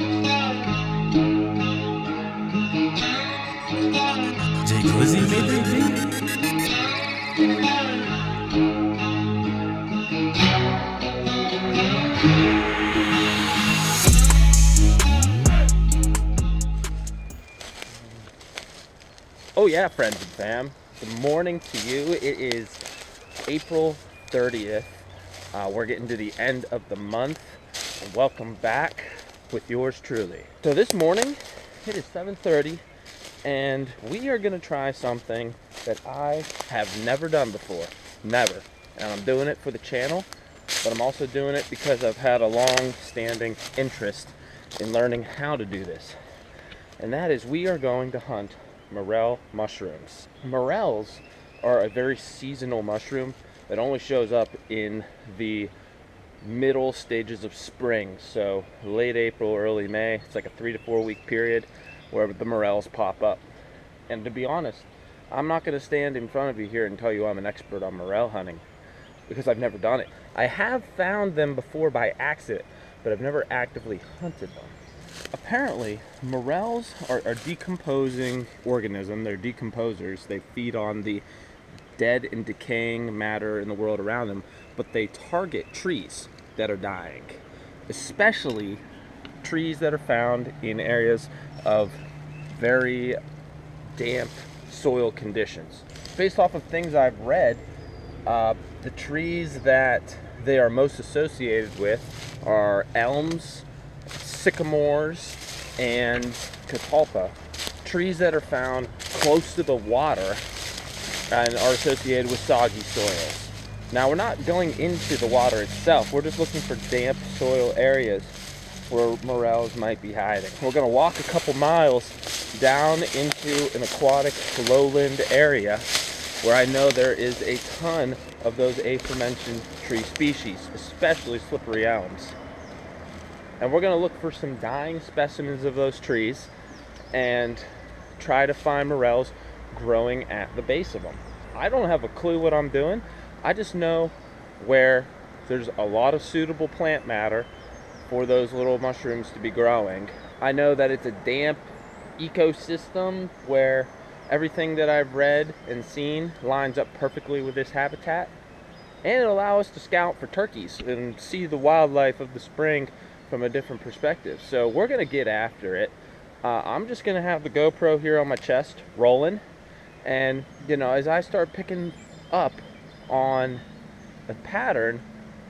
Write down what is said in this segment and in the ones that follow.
Oh yeah, friends and fam. Good morning to you. It is April 30th. We're getting to the end of the month. And welcome back with yours truly. So this morning, it is 7:30, and we are gonna try something that I have never done before. Never. And I'm doing it for the channel, but I'm also doing it because I've had a long-standing interest in learning how to do this. And that is, we are going to hunt morel mushrooms. Morels are a very seasonal mushroom that only shows up in the middle stages of spring, so late April, early May. It's like a 3 to 4 week period where the morels pop up. And to be honest, I'm not going to stand in front of you here and tell you I'm an expert on morel hunting, because I've never done it. I have found them before by accident, but I've never actively hunted them. Apparently, morels are a decomposing organism. They're decomposers. They feed on the dead and decaying matter in the world around them, but they target trees that are dying, especially trees that are found in areas of very damp soil conditions. Based off of things I've read, the trees that they are most associated with are elms, sycamores, and catalpa, trees that are found close to the water and are associated with soggy soils. Now, we're not going into the water itself. We're just looking for damp soil areas where morels might be hiding. We're going to walk a couple miles down into an aquatic lowland area where I know there is a ton of those aforementioned tree species, especially slippery elms. And we're going to look for some dying specimens of those trees and try to find morels growing at the base of them. I don't have a clue what I'm doing. I just know where there's a lot of suitable plant matter for those little mushrooms to be growing. I know that it's a damp ecosystem where everything that I've read and seen lines up perfectly with this habitat. And it'll allow us to scout for turkeys and see the wildlife of the spring from a different perspective. So we're gonna get after it. I'm just gonna have the GoPro here on my chest rolling, and as I start picking up on a pattern,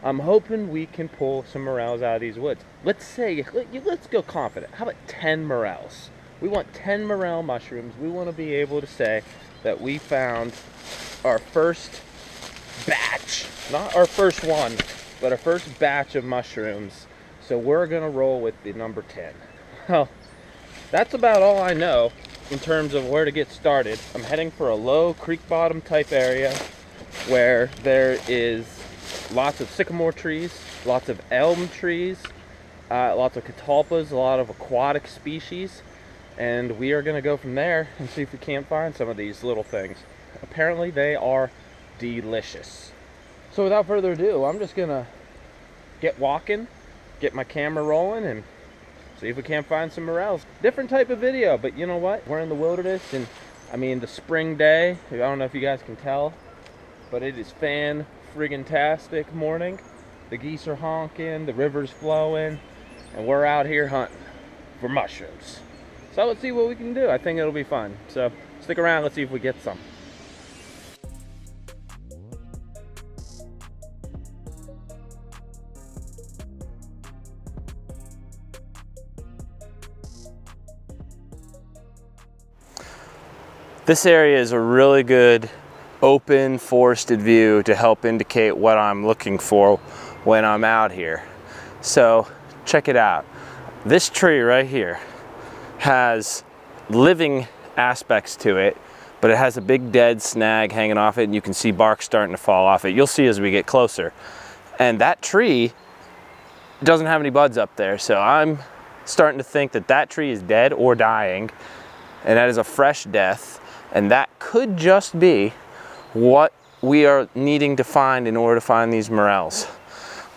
I'm hoping we can pull some morels out of these woods. Let's go confident. How about 10 morels? We want 10 morel mushrooms. We want to be able to say that we found our first batch, not our first one, but our first batch of mushrooms. So we're gonna roll with the number 10. Well, that's about all I know in terms of where to get started. I'm heading for a low creek bottom type area where there is lots of sycamore trees, lots of elm trees, lots of catalpas, a lot of aquatic species, and we are gonna go from there and see if we can't find some of these little things. Apparently they are delicious. So without further ado, I'm just gonna get walking, get my camera rolling, and see if we can't find some morels. Different type of video, but you know what? We're in the wilderness, and I mean the spring day. I don't know if you guys can tell, but it is fan-friggin-tastic morning. The geese are honking, the river's flowing, and we're out here hunting for mushrooms. So let's see what we can do. I think it'll be fun. So stick around, let's see if we get some. This area is a really good open forested view to help indicate what I'm looking for when I'm out here. So check it out. This tree right here has living aspects to it, but it has a big dead snag hanging off it, and you can see bark starting to fall off it. You'll see as we get closer. And that tree doesn't have any buds up there, so I'm starting to think that that tree is dead or dying, and that is a fresh death. And that could just be what we are needing to find in order to find these morels.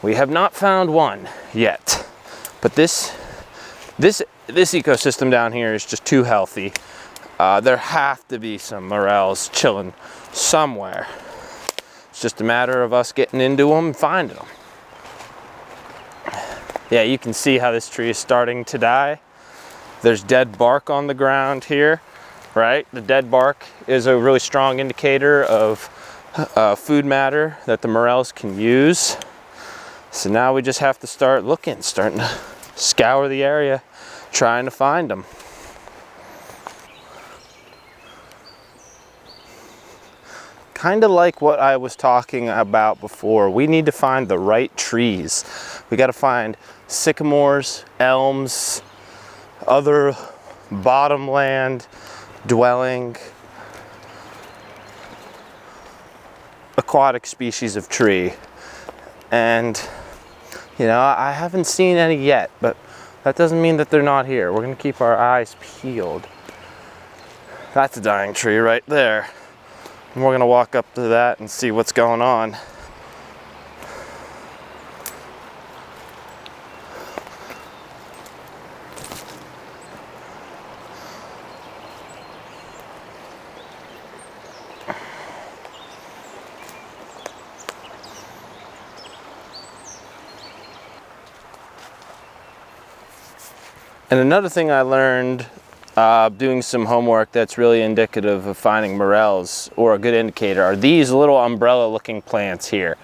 We have not found one yet, but this This ecosystem down here is just too healthy. There have to be some morels chilling somewhere. It's just a matter of us getting into them and finding them. Yeah, you can see how this tree is starting to die. There's dead bark on the ground here, right? The dead bark is a really strong indicator of food matter that the morels can use. So now we just have to start looking, starting to scour the area, trying to find them. Kind of like what I was talking about before, we need to find the right trees. We got to find sycamores, elms, other bottomland dwelling aquatic species of tree. And you know, I haven't seen any yet, but that doesn't mean that they're not here. We're gonna keep our eyes peeled. That's a dying tree right there. And we're gonna walk up to that and see what's going on. And another thing I learned doing some homework that's really indicative of finding morels, or a good indicator, are these little umbrella looking plants here.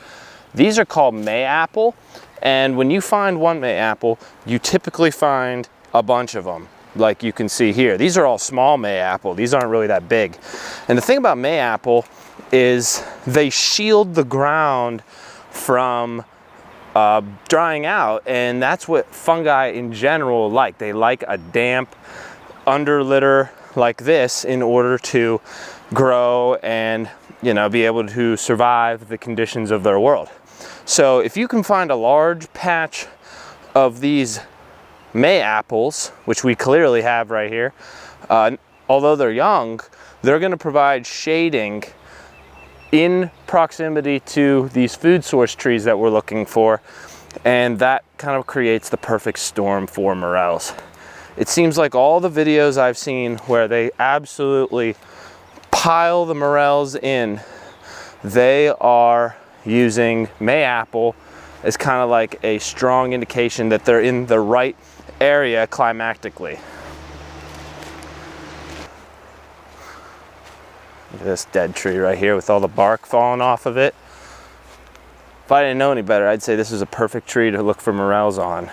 These are called mayapple, and when you find one mayapple, you typically find a bunch of them, like you can see here. These are all small mayapple. These aren't really that big. And the thing about mayapple is they shield the ground from drying out, and that's what fungi in general like. They like a damp under litter like this in order to grow and, you know, be able to survive the conditions of their world. So if you can find a large patch of these mayapples, which we clearly have right here, although they're young, they're going to provide shading in proximity to these food source trees that we're looking for, and that kind of creates the perfect storm for morels. It seems like all the videos I've seen where they absolutely pile the morels in, they are using mayapple as kind of like a strong indication that they're in the right area climactically. Look at this dead tree right here with all the bark falling off of it. If I didn't know any better, I'd say this is a perfect tree to look for morels on.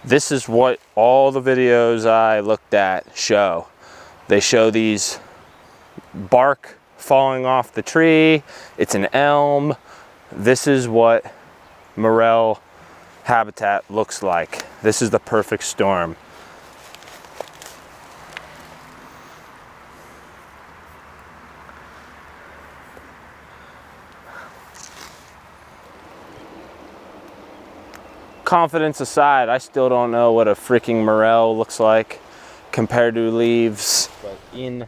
This is what all the videos I looked at show. They show these bark falling off the tree. It's an elm. This is what morel habitat looks like. This is the perfect storm. Confidence aside, I still don't know what a freaking morel looks like compared to leaves. But in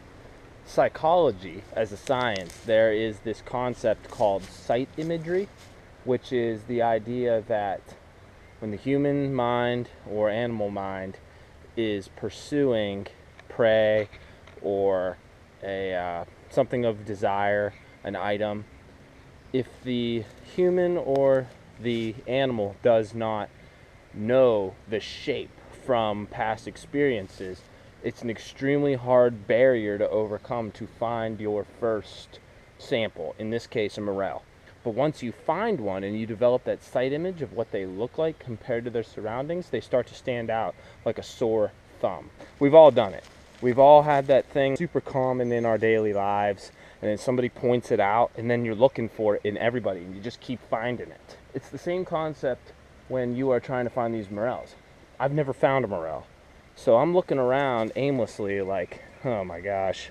psychology, as a science, there is this concept called sight imagery, which is the idea that when the human mind or animal mind is pursuing prey or something of desire, an item, if the human or the animal does not know the shape from past experiences, it's an extremely hard barrier to overcome to find your first sample, in this case a morel. But once you find one and you develop that sight image of what they look like compared to their surroundings, they start to stand out like a sore thumb. We've all done it. We've all had that thing super common in our daily lives, and then somebody points it out, and then you're looking for it in everybody, and you just keep finding it. It's the same concept when you are trying to find these morels. I've never found a morel, so I'm looking around aimlessly like, oh my gosh,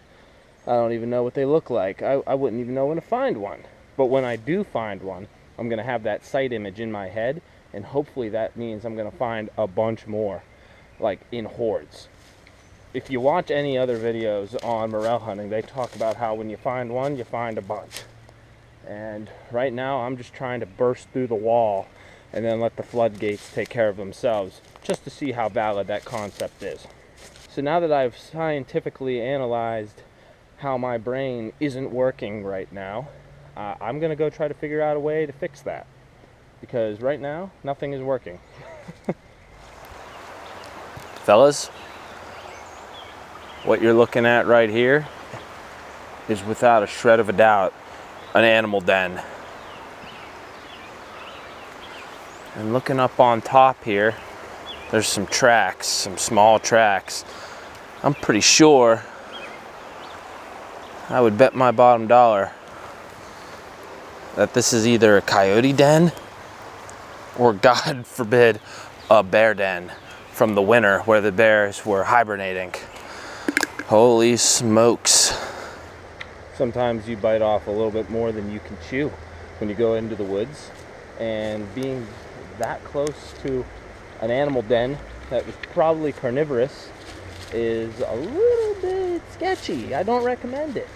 I don't even know what they look like. I wouldn't even know when to find one. But when I do find one, I'm going to have that sight image in my head, and hopefully that means I'm going to find a bunch more, like in hordes. If you watch any other videos on morel hunting, they talk about how when you find one, you find a bunch. And right now I'm just trying to burst through the wall and then let the floodgates take care of themselves, just to see how valid that concept is. So now that I've scientifically analyzed how my brain isn't working right now, I'm gonna go try to figure out a way to fix that, because right now nothing is working. Fellas, what you're looking at right here is without a shred of a doubt an animal den. And looking up on top here, there's some tracks, some small tracks. I'm pretty sure, I would bet my bottom dollar that this is either a coyote den or, God forbid, a bear den from the winter where the bears were hibernating. Holy smokes. Sometimes you bite off a little bit more than you can chew when you go into the woods, and being that close to an animal den that was probably carnivorous is a little bit sketchy. I don't recommend it.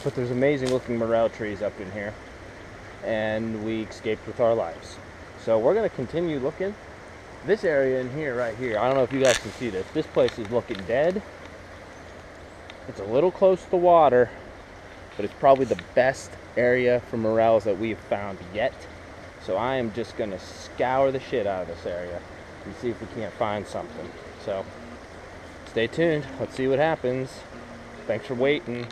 But there's amazing looking morel trees up in here, and we escaped with our lives. So we're gonna continue looking. This area in here, right here, I don't know if you guys can see this. This place is looking dead. It's a little close to the water, but it's probably the best area for morels that we've found yet. So I am just gonna scour the shit out of this area and see if we can't find something. So stay tuned, let's see what happens. Thanks for waiting.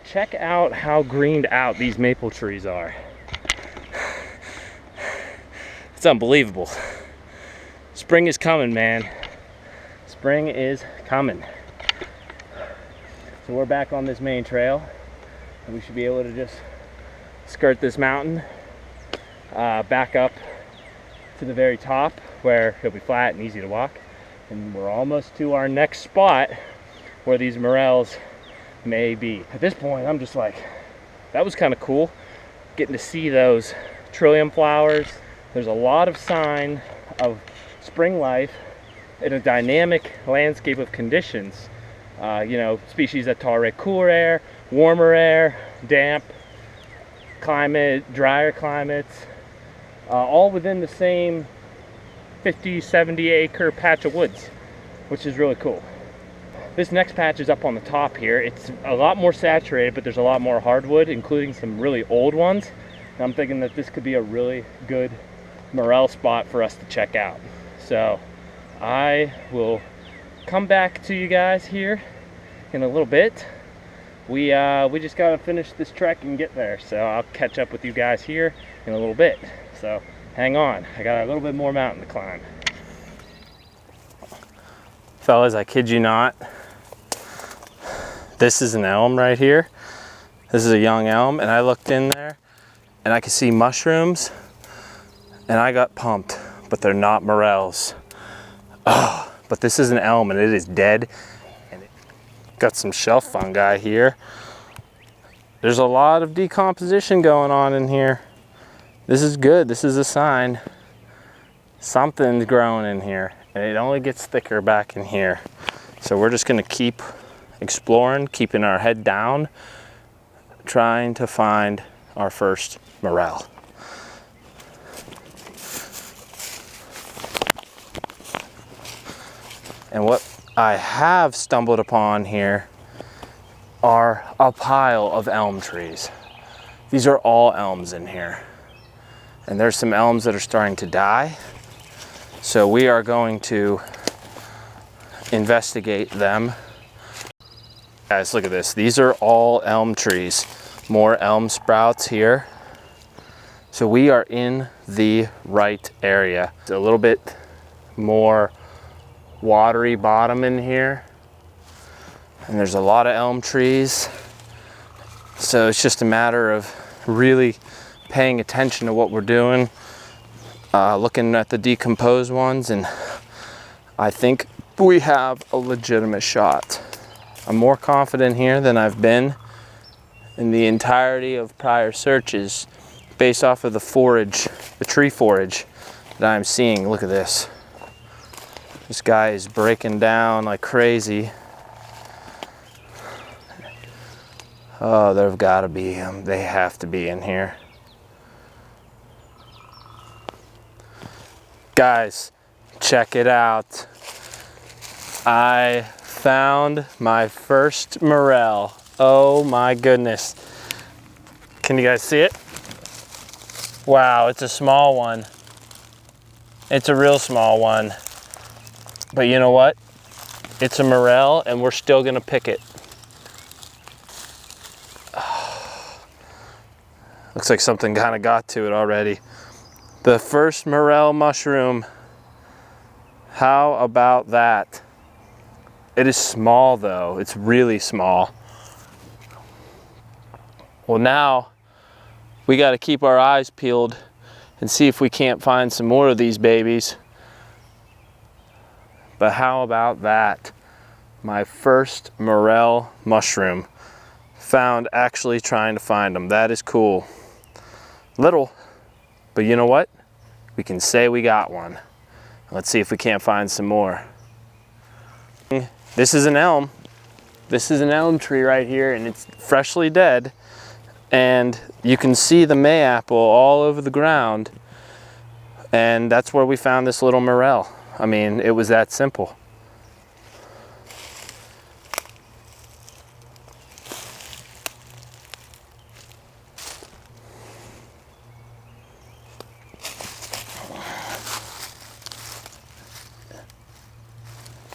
Check out how greened out these maple trees are. It's unbelievable. Spring is coming, man. Spring is coming. So we're back on this main trail, and we should be able to just skirt this mountain, back up to the very top where it'll be flat and easy to walk. And we're almost to our next spot where these morels may be. At this point, I'm just like, that was kind of cool getting to see those trillium flowers. There's a lot of sign of spring life in a dynamic landscape of conditions. You know, species that tolerate cooler air, warmer air, damp climate, drier climates, all within the same 50, 70 acre patch of woods, which is really cool. This next patch is up on the top here. It's a lot more saturated, but there's a lot more hardwood, including some really old ones. And I'm thinking that this could be a really good morel spot for us to check out. So I will come back to you guys here in a little bit. We just gotta finish this trek and get there. So I'll catch up with you guys here in a little bit. So hang on, I got a little bit more mountain to climb. Fellas, I kid you not. This is an elm right here. This is a young elm, and I looked in there and I could see mushrooms and I got pumped, but they're not morels. Oh, but this is an elm and it is dead, and it got some shelf fungi here. There's a lot of decomposition going on in here. This is good. This is a sign something's growing in here, and it only gets thicker back in here. So we're just gonna keep exploring, keeping our head down, trying to find our first morel. And what I have stumbled upon here are a pile of elm trees. These are all elms in here. And there's some elms that are starting to die. So we are going to investigate them. Guys, look at this. These are all elm trees. More elm sprouts here. So we are in the right area. It's a little bit more watery bottom in here. And there's a lot of elm trees. So it's just a matter of really paying attention to what we're doing, looking at the decomposed ones, and I think we have a legitimate shot. I'm more confident here than I've been in the entirety of prior searches based off of the forage, the tree forage that I'm seeing. Look at this. This guy is breaking down like crazy. Oh, there've got to be them. They have to be in here. Guys, check it out. I found my first morel. Oh my goodness. Can you guys see it? Wow, it's a small one. It's a real small one. But you know what? It's a morel and we're still gonna pick it. Looks like something kind of got to it already. The first morel mushroom. How about that? It is small though. It's really small. Well, now we got to keep our eyes peeled and see if we can't find some more of these babies. But how about that? My first morel mushroom found actually trying to find them. That is cool. Little, but you know what? We can say we got one. Let's see if we can't find some more. This is an elm. This is an elm tree right here, and it's freshly dead. And you can see the mayapple all over the ground. And that's where we found this little morel. I mean, it was that simple.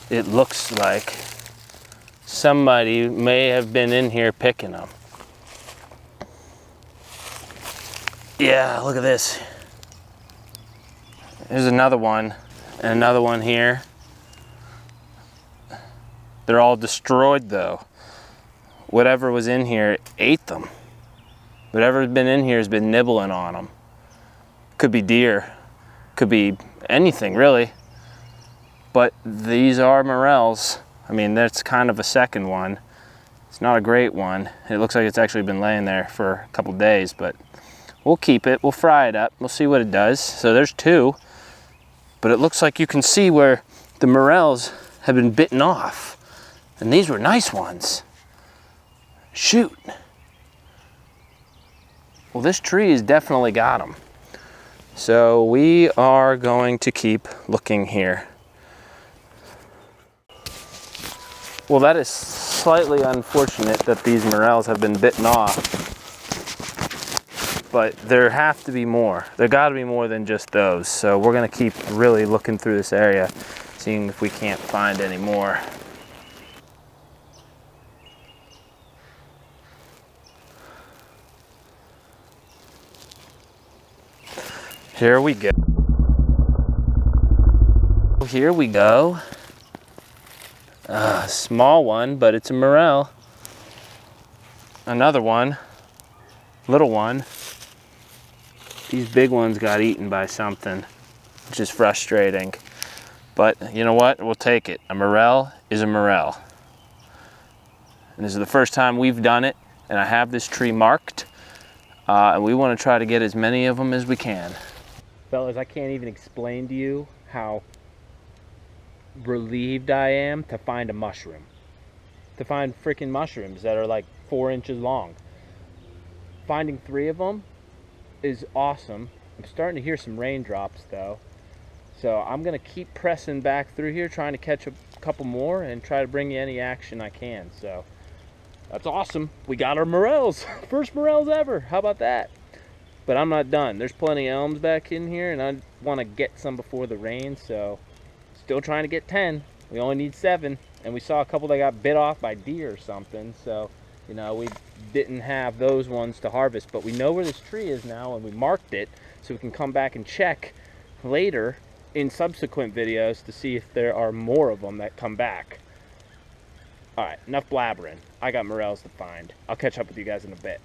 It looks like somebody may have been in here picking them. Yeah, look at this. There's another one, and another one here. They're all destroyed though. Whatever was in here ate them. Whatever's been in here has been nibbling on them. Could be deer, could be anything really. But these are morels. I mean, that's kind of a second one. It's not a great one. It looks like it's actually been laying there for a couple days, but we'll keep it. We'll fry it up. We'll see what it does. So there's two, but it looks like you can see where the morels have been bitten off. And these were nice ones. Shoot. Well, this tree has definitely got them. So we are going to keep looking here. Well, that is slightly unfortunate that these morels have been bitten off, but there have to be more. There got to be more than just those. So we're going to keep really looking through this area, seeing if we can't find any more. Here we go. Here we go. Small one, but it's a morel. Another one, little one. These big ones got eaten by something, which is frustrating. But you know what? We'll take it. A morel is a morel. And this is the first time we've done it, and I have this tree marked. And we want to try to get as many of them as we can. Fellas, I can't even explain to you how relieved I am to find a mushroom. To find freaking mushrooms that are like 4 inches long. Finding 3 of them is awesome. I'm starting to hear some raindrops though. So I'm gonna keep pressing back through here, trying to catch a couple more and try to bring you any action I can. So that's awesome. We got our morels. First morels ever. How about that? But I'm not done. There's plenty of elms back in here and I want to get some before the rain. So still trying to get 10. We only need 7. And we saw a couple that got bit off by deer or something. So, you know, we didn't have those ones to harvest. But we know where this tree is now and we marked it. So we can come back and check later in subsequent videos to see if there are more of them that come back. All right, enough blabbering. I got morels to find. I'll catch up with you guys in a bit.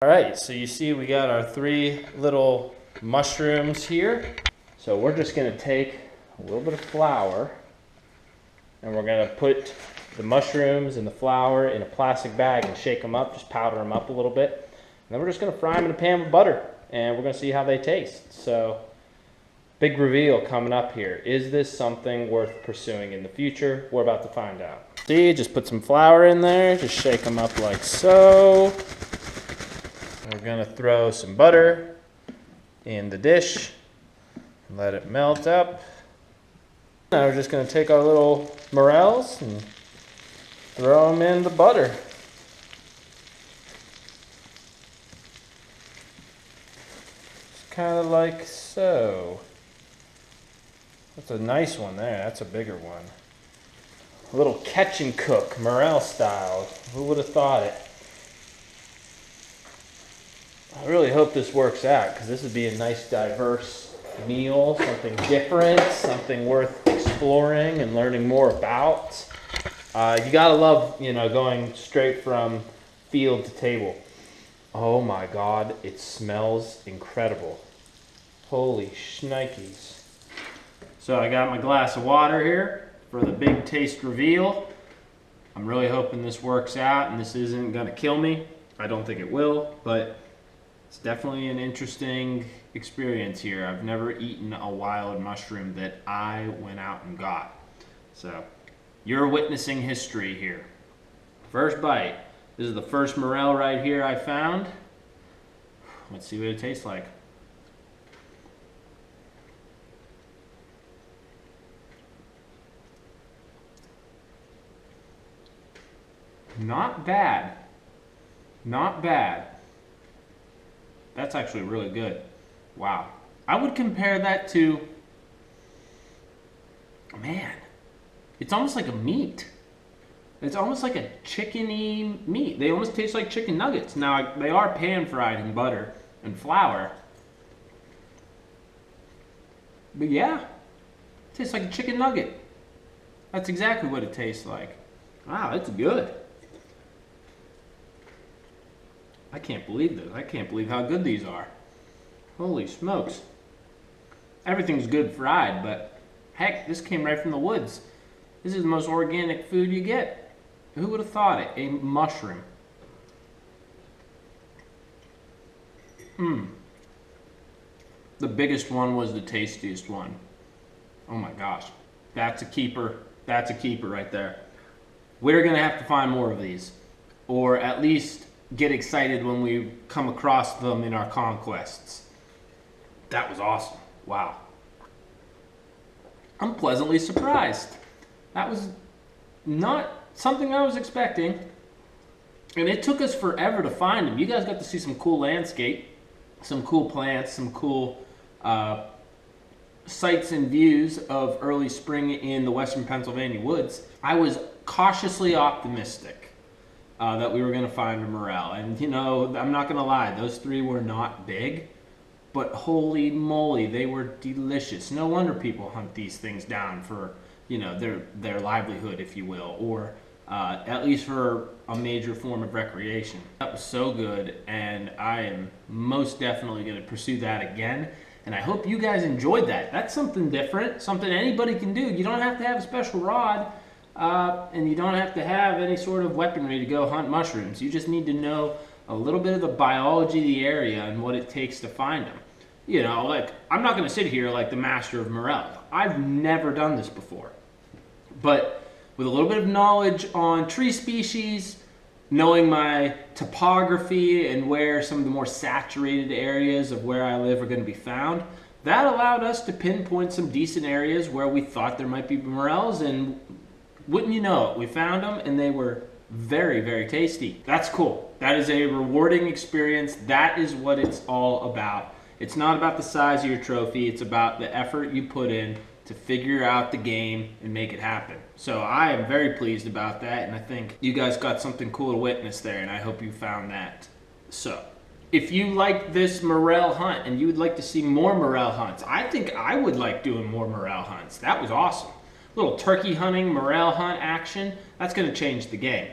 All right, so you see we got our 3 little mushrooms here. So we're just gonna take a little bit of flour and we're gonna put the mushrooms and the flour in a plastic bag and shake them up, just powder them up a little bit. And then we're just gonna fry them in a pan with butter and we're gonna see how they taste. So, big reveal coming up here. Is this something worth pursuing in the future? We're about to find out. See, just put some flour in there, just shake them up like so. We're gonna throw some butter in the dish, let it melt up. Now we're just gonna take our little morels and throw them in the butter. Just kind of like so. That's a nice one there, that's a bigger one. A little catch and cook, morel style. Who would have thought it? I really hope this works out because this would be a nice diverse meal, something different, something worth exploring and learning more about. You gotta love, going straight from field to table. Oh my God, it smells incredible. Holy shnikes. So I got my glass of water here for the big taste reveal. I'm really hoping this works out and this isn't gonna kill me. I don't think it will, but it's definitely an interesting experience here. I've never eaten a wild mushroom that I went out and got. So you're witnessing history here. First bite. This is the first morel right here I found. Let's see what it tastes like. Not bad. Not bad. That's actually really good. Wow. I would compare that to, man, it's almost like a meat. It's almost like a chicken-y meat. They almost taste like chicken nuggets. Now, they are pan-fried in butter and flour. But yeah, it tastes like a chicken nugget. That's exactly what it tastes like. Wow, it's good. I can't believe this. I can't believe how good these are. Holy smokes. Everything's good fried, but heck, this came right from the woods. This is the most organic food you get. Who would have thought it? A mushroom. The biggest one was the tastiest one. Oh my gosh. That's a keeper. That's a keeper right there. We're gonna have to find more of these. Or at least get excited when we come across them in our conquests. That was awesome. Wow. I'm pleasantly surprised. That was not something I was expecting. And it took us forever to find them. You guys got to see some cool landscape, some cool plants, some cool sights and views of early spring in the western Pennsylvania woods. I was cautiously optimistic that we were going to find a morel. And I'm not going to lie, those 3 were not big, but holy moly, they were delicious. No wonder people hunt these things down for, their livelihood, if you will, or at least for a major form of recreation. That was so good, and I am most definitely going to pursue that again. And I hope you guys enjoyed that. That's something different, something anybody can do. You don't have to have a special rod. And you don't have to have any sort of weaponry to go hunt mushrooms. You just need to know a little bit of the biology of the area and what it takes to find them. I'm not going to sit here like the master of morel. I've never done this before. But with a little bit of knowledge on tree species, knowing my topography and where some of the more saturated areas of where I live are going to be found, that allowed us to pinpoint some decent areas where we thought there might be morels, and wouldn't you know it, we found them and they were very, very tasty. That's cool. That is a rewarding experience. That is what it's all about. It's not about the size of your trophy. It's about the effort you put in to figure out the game and make it happen. So I am very pleased about that, and I think you guys got something cool to witness there, and I hope you found that. So if you like this morel hunt and you would like to see more morel hunts, I think I would like doing more morel hunts. That was awesome. Little turkey hunting, morel hunt action. That's going to change the game.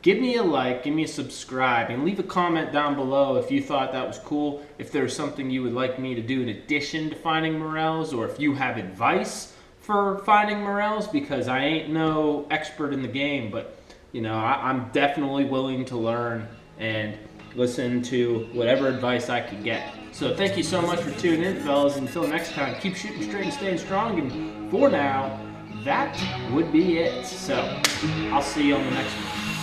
Give me a like, give me a subscribe, and leave a comment down below if you thought that was cool, if there's something you would like me to do in addition to finding morels, or if you have advice for finding morels, because I ain't no expert in the game, but you know, I'm definitely willing to learn and listen to whatever advice I can get. So thank you so much for tuning in, fellas. Until next time, keep shooting straight and staying strong, and for now, that would be it. So I'll see you on the next one.